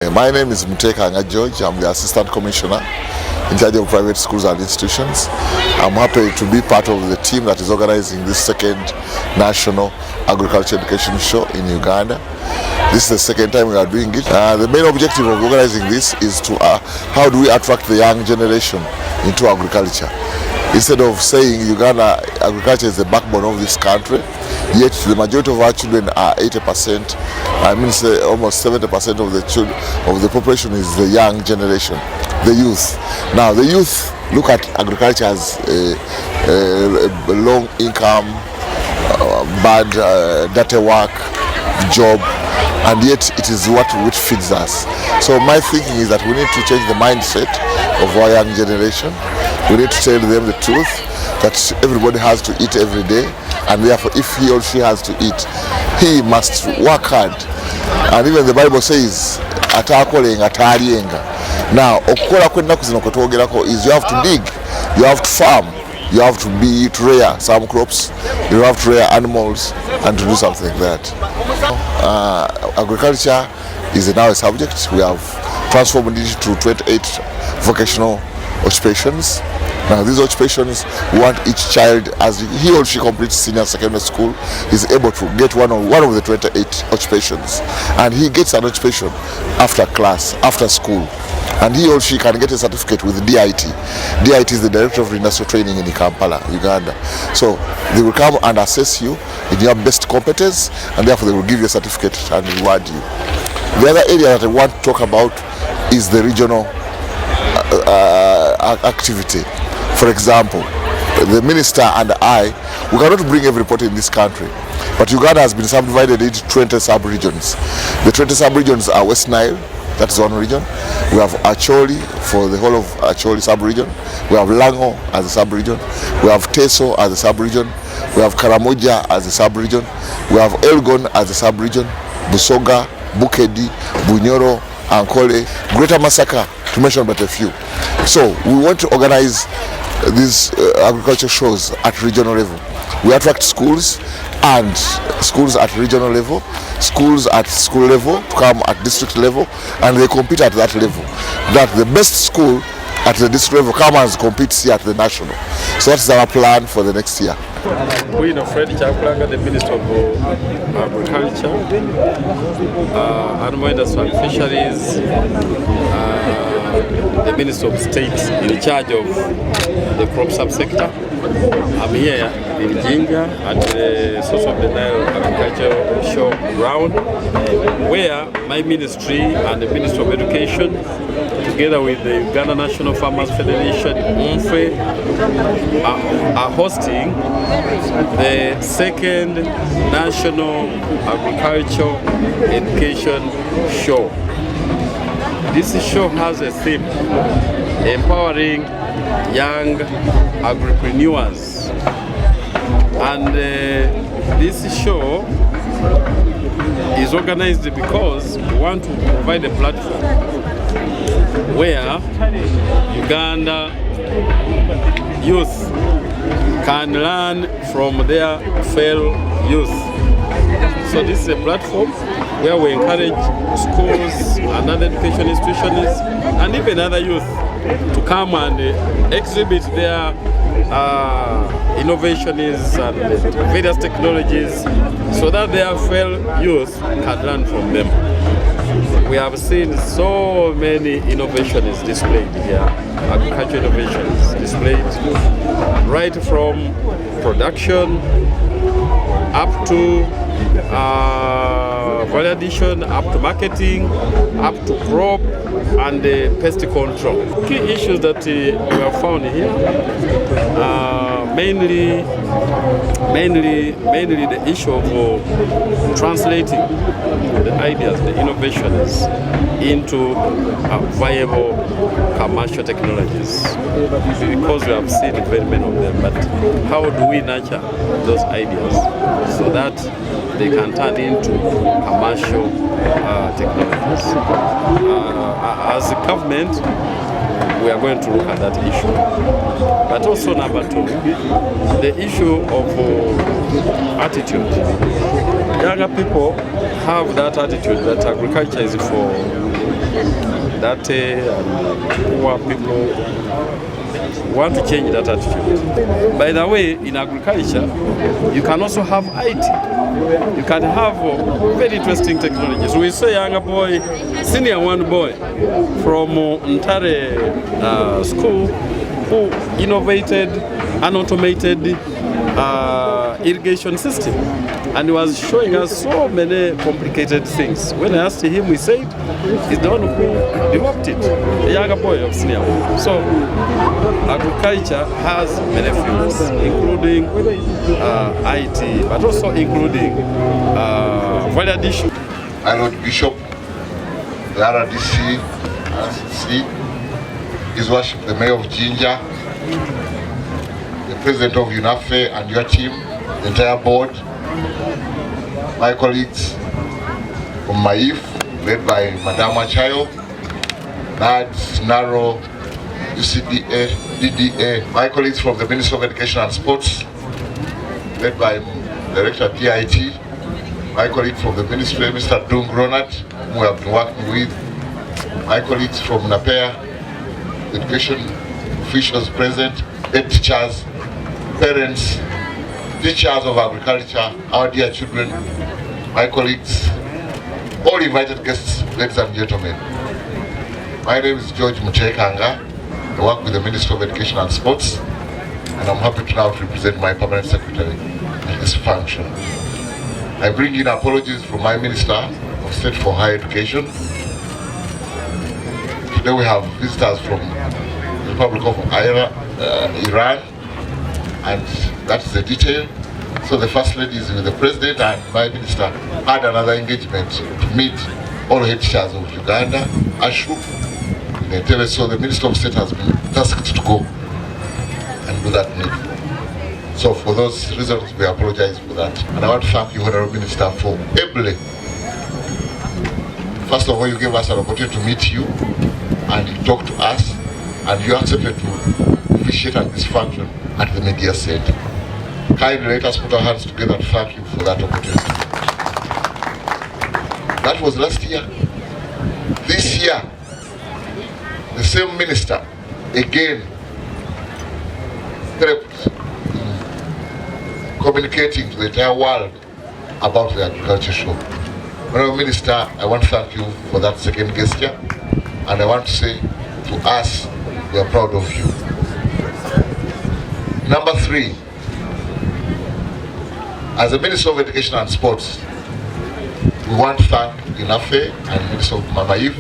My name is Muteka George. I'm the Assistant Commissioner in charge of private schools and institutions. I'm happy to be part of the team that is organizing this second National Agriculture Education Show in Uganda. This is the second time we are doing it. The main objective of organizing this is to how do we attract the young generation into agriculture. Instead of saying Uganda agriculture is the backbone of this country, yet the majority of our children are 80%. I mean, say almost 70% of the children of the population is the young generation, the youth. Now, the youth look at agriculture as a long income, bad, dirty work, job, and yet it is what which feeds us. So my thinking is that we need to change the mindset of our young generation. We need to tell them the truth that everybody has to eat every day, and therefore if he or she has to eat, he must work hard. And even the Bible says atakolenga atalienga. Now okukola kwennaku zino kwetwogerako is you have to dig, you have to farm, you have to rear some crops, you have to rear animals and to do something like that. Agriculture is now a subject. We have transformed it to 28 vocational occupations. Now these occupations, we want each child, as he or she completes senior secondary school, is able to get one of the 28 occupations, and he gets an occupation after class, after school, and he or she can get a certificate with DIT. DIT is the Director of Industrial Training in Kampala, Uganda. So they will come and assess you in your best competence, and therefore they will give you a certificate and reward you. The other area that I want to talk about is the regional activity. For example, the minister and I, we cannot bring every report in this country, but Uganda has been subdivided into 20 sub-regions. The 20 sub-regions are West Nile, that is one region. We have Acholi for the whole of Acholi sub-region. We have Lango as a sub-region. We have Teso as a sub-region. We have Karamoja as a sub-region. We have Elgon as a sub-region. Busoga, Bukedi, Bunyoro, Ankole, Greater Masaka, to mention but a few. So we want to organize these agriculture shows at regional level. We attract schools and schools at regional level, schools at school level to come at district level, and they compete at that level. That the best school at the district level come and compete here at the national. So that's our plan for the next year. We know Fred Chakulanga, the Minister of Agriculture, Animal Industry and Fisheries, the Minister of State in charge of the crop subsector. I'm here in Jinja at the source of the Nile Agriculture Show ground, where my ministry and the Ministry of Education, together with the Uganda National Farmers Federation, UNFE, are hosting the second National Agriculture Education Show. This show has a theme: empowering young agripreneurs. And this show is organized because we want to provide a platform where Uganda youth can learn from their fellow youth. So this is a platform where we encourage schools and other education institutions and even other youth to come and exhibit their innovations and various technologies so that their fellow youth can learn from them. We have seen so many innovations displayed here, agriculture innovations displayed, right from production up to value addition, up to marketing, up to crop and pest control. Key issues that we have found here are mainly the issue of translating the ideas, the innovations into viable commercial technologies, because we have seen very many of them. But how do we nurture those ideas so that they can turn into commercial technologies? As a government, we are going to look at that issue. But also number two, the issue of attitude. Younger people have that attitude that agriculture is for dirty and poor people. We want to change that attitude. By the way, in agriculture, you can also have IT. You can have very interesting technologies. We saw a younger boy, senior one boy from Ntare school who innovated an automated irrigation system, and he was showing us so many complicated things. When I asked him, he said he's the one who developed it, a younger boy of senior one. So agriculture has many fields, including IT, but also including value addition. My Lord Bishop, the RDC, RCC, His Worship the Mayor of Jinja, the President of UNAFE and your team, the entire board, my colleagues from MAIF, led by Madam Achayo, NADS, NARO, UCDA, DDA, my colleagues from the Ministry of Education and Sports, led by Director DIT, my colleague from the Ministry, Mr. Dung Ronald, who we have been working with, my colleagues from NAPEA, education officials present, head teachers, parents, teachers of agriculture, our dear children, my colleagues, all invited guests, ladies and gentlemen. My name is George Muchekanga. I work with the Ministry of Education and Sports, and I'm happy to now represent my permanent secretary in this function. I bring in apologies from my Minister of State for Higher Education. Today we have visitors from the Republic of Iran, and that's the detail. So the First Lady is with the President, and my Minister had another engagement to meet all head teachers of Uganda, Ashu, in Entebbe. So the Minister of State has been tasked to go and do that meeting. So for those reasons, we apologize for that. And I want to thank you, Honorable Minister, for ably, first of all, you gave us an opportunity to meet you and you talk to us, and you accepted to officiate at this function at the Media Center. Kindly let us put our hands together to thank you for that opportunity. That was last year. This year, the same minister again helped communicating to the entire world about the agriculture show. Honorable Minister, I want to thank you for that second gesture, and I want to say to us, we are proud of you. Number 3, as the Minister of Education and Sports, we want to thank UNAFE and Minister of MAIF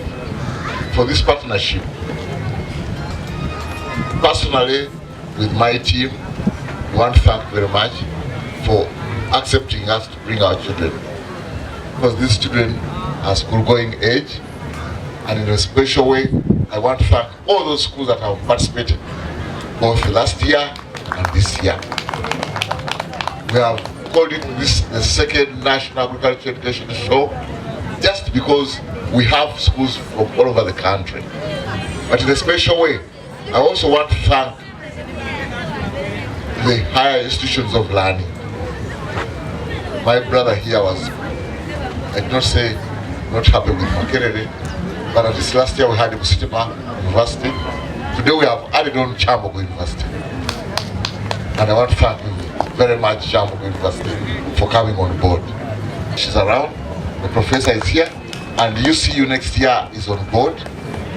for this partnership. Personally, with my team, we want to thank very much for accepting us to bring our children, because these children are school-going age, and in a special way, I want to thank all those schools that have participated, both last year and this year. We have called it the second National Agriculture Education Show, just because we have schools from all over the country. But in a special way, I also want to thank the higher institutions of learning. My brother here was, I did not say not happy with Makerere, but at this last year we had Musitema University. Today we have added on Chambogo University. And I want to thank you very much, Chambogo University, for coming on board. She's around, the professor is here, and UCU next year is on board.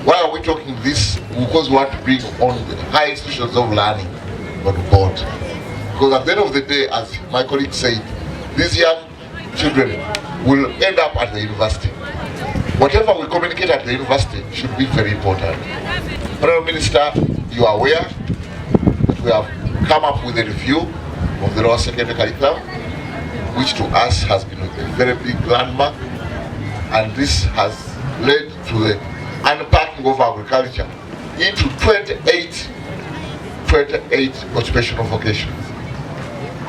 Why are we talking this? Because we want to bring on the high institutions of learning on board. Because at the end of the day, as my colleague said, these young children will end up at the university. Whatever we communicate at the university should be very important. Honorable Minister, you are aware that we have come up with a review of the lower secondary curriculum, which to us has been a very big landmark, and this has led to the unpacking of agriculture into 28 occupational vocations.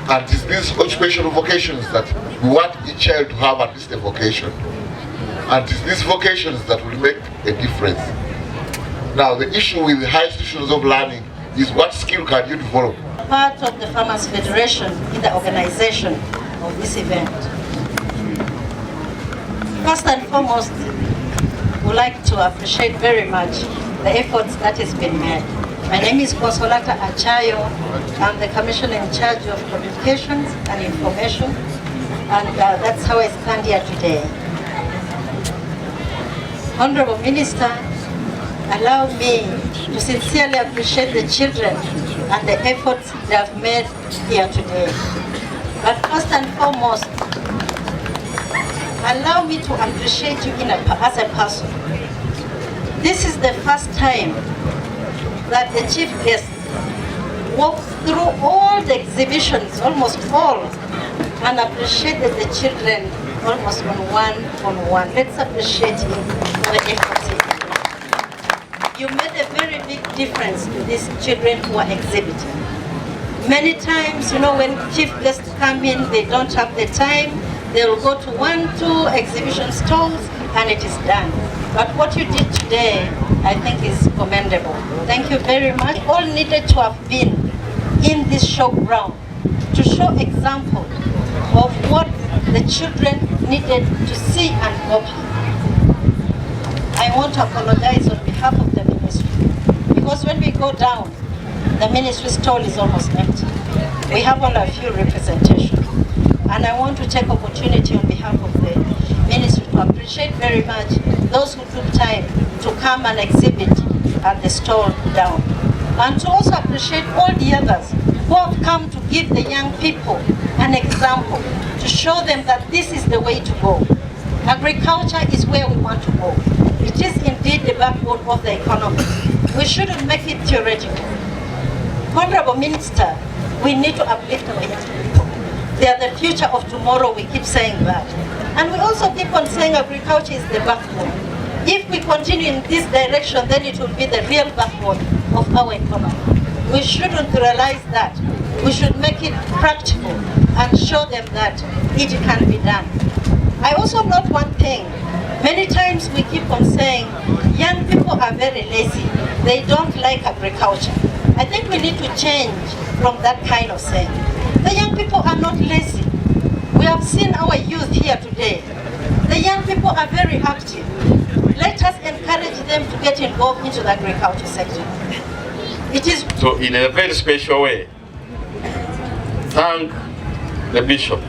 And it's these occupational vocations that we want each child to have at least a vocation. And it's these vocations that will make a difference. Now, the issue with the high institutions of learning is what skill can you develop? Part of the Farmers Federation in the organization of this event. First and foremost, would like to appreciate very much the efforts that has been made. My name is Consolata Achayo. I'm the Commissioner in charge of Communications and Information, and that's how I stand here today. Honorable Minister, allow me to sincerely appreciate the children and the efforts they have made here today. But first and foremost, allow me to appreciate you as a person. This is the first time that the chief guest walked through all the exhibitions, almost all, and appreciated the children almost one-on-one. Let's appreciate him for the efforts he did. You made a very big difference to these children who are exhibiting. Many times, when chief guests come in, they don't have the time. They will go to 1-2 exhibition stalls and it is done. But what you did today, I think is commendable. Thank you very much. All needed to have been in this showground to show example of what the children needed to see and copy. I want to apologize on behalf of the ministry, because when we go down, the ministry stall is almost empty. We have only a few representations. And I want to take opportunity on behalf of the ministry to appreciate very much those who took time to come and exhibit at the stall down. And to also appreciate all the others who have come to give the young people an example, to show them that this is the way to go. Agriculture is where we want to go. It is indeed the backbone of the economy. We shouldn't make it theoretical. Honorable Minister, we need to uplift our young people. They are the future of tomorrow, we keep saying that. And we also keep on saying agriculture is the backbone. If we continue in this direction, then it will be the real backbone of our economy. We shouldn't realize that. We should make it practical and show them that it can be done. I also note one thing. Many times we keep on saying young people are very lazy. They don't like agriculture. I think we need to change from that kind of saying. The young people are not lazy. We have seen our youth here today. The young people are very active. Let us encourage them to get involved into the agriculture sector. It is so in a very special way, thank the Bishop.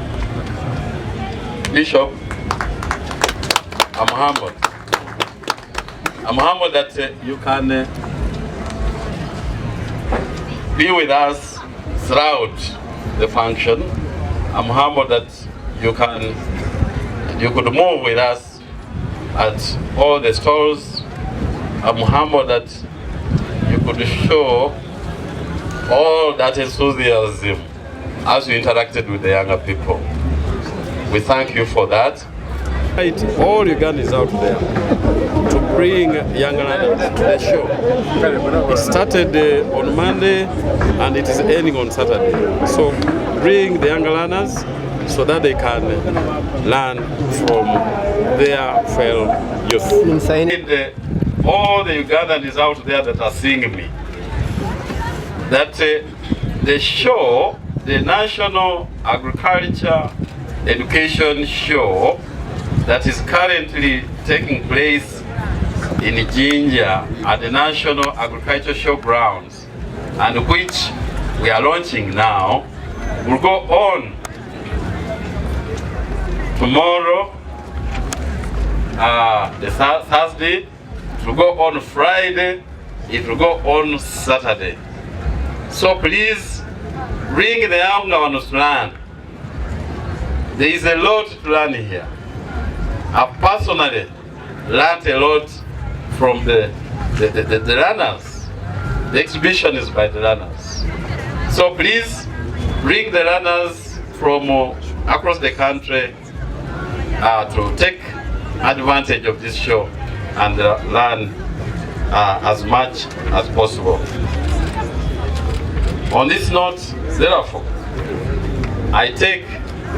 Bishop, I'm humbled. I'm humbled that you can be with us throughout the function. I'm humbled that you could move with us at all the stalls. I'm humbled that you could show all that enthusiasm as you interacted with the younger people. We thank you for that. All Ugandans out there to bring young learners to the show. It started on Monday and it is ending on Saturday. So bring the young learners so that they can learn from their fellow youth. All the Ugandans out there that are seeing me, that the show, the National Agriculture Education Show that is currently taking place in Jinja at the National Agriculture Showgrounds, and which we are launching now, will go on tomorrow, the Thursday, it will go on Friday, it will go on Saturday. So please bring the young ones to learn. There is a lot to learn here. I've personally learned a lot from the learners. The exhibition is by the learners. So please bring the learners from across the country to take advantage of this show and learn as much as possible. On this note, therefore, I take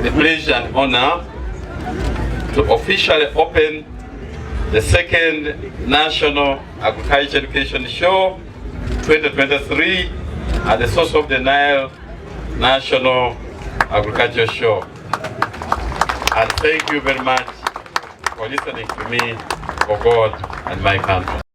the pleasure and honor to officially open the second National Agriculture Education Show 2023 at the Source of the Nile National Agriculture Show. And thank you very much for listening to me for God and my country.